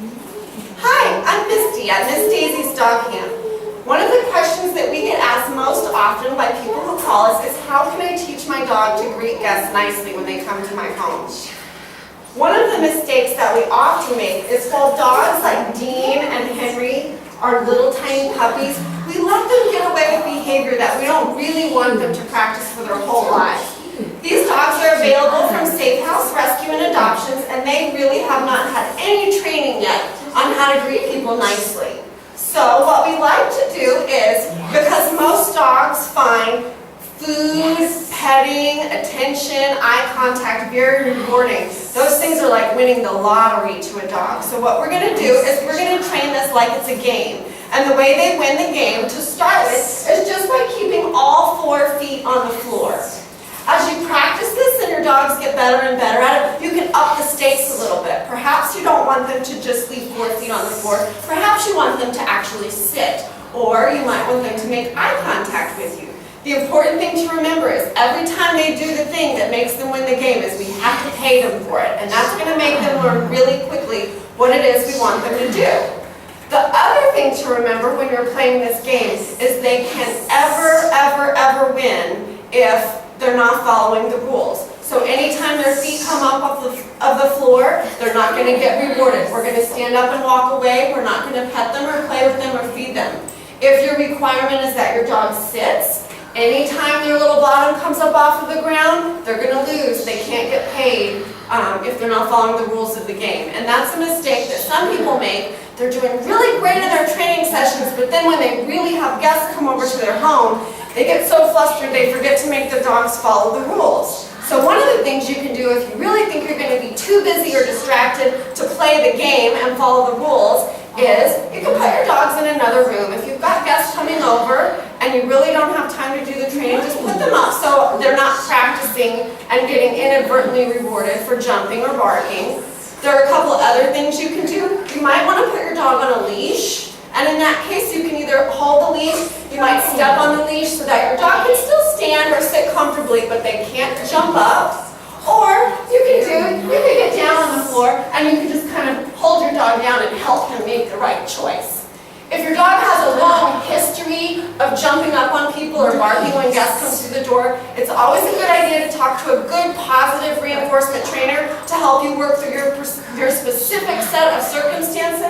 Hi, I'm Misty at Miss Daisy's Dog Camp. One of the questions that we get asked most often by people who call us is, how can I teach my dog to greet guests nicely when they come to my home? One of the mistakes that we often make is, while dogs like Dean and Henry are little tiny puppies, we let them get away with behavior that we don't really want them to practice for their whole lives. These dogs are available from Safe House Rescue and Adoptions, and they really have not had any training yet on how to greet people nicely. So what we like to do is, because most dogs find food, petting, attention, eye contact very rewarding. Those things are like winning the lottery to a dog. So what we're going to do is we're going to train this like it's a game. And the way they win the game, to start with, is just by keeping all 4 feet on the floor. As you practice this and your dogs get better and better at it, you can up the stakes a little bit. Perhaps you don't want them to just leave 4 feet on the floor. Perhaps you want them to actually sit. Or you might want them to make eye contact with you. The important thing to remember is, every time they do the thing that makes them win the game, is we have to pay them for it. And that's going to make them learn really quickly what it is we want them to do. The other thing to remember when you're playing this game is they can ever win if they're not following the rules. So anytime their feet come up of the floor, they're not going to get rewarded. We're going to stand up and walk away. We're not going to pet them or play with them or feed them. If your requirement is that your dog sits, anytime their little bottom comes up off of the ground, they're going to lose. They can't get paid if they're not following the rules of the game. And that's a mistake that some people make. They're doing really great in their training sessions, but then when they really have guests come over to their home, they get so flustered they forget to make the dogs follow the rules. So one of the things you can do if you really think you're going to be too busy or distracted to play the game and follow the rules is, you can put your dogs in another room. If you've got guests coming over and you really don't have time to do the training, just put them up so they're not practicing and getting inadvertently rewarded for jumping or barking. There are a couple other things you can do. You might want to put your dog on a leash, and in that case you can either hold the leash, you might step on the leash so that your dog can still stand or sit comfortably, but they can't jump up. Or you can get down on the floor and you can just kind of hold your dog down and help him make the right choice. If your dog has a long history of jumping up on people or barking when guests come through the door, it's always a good idea to talk to a good positive reinforcement trainer to help you work through your specific set of circumstances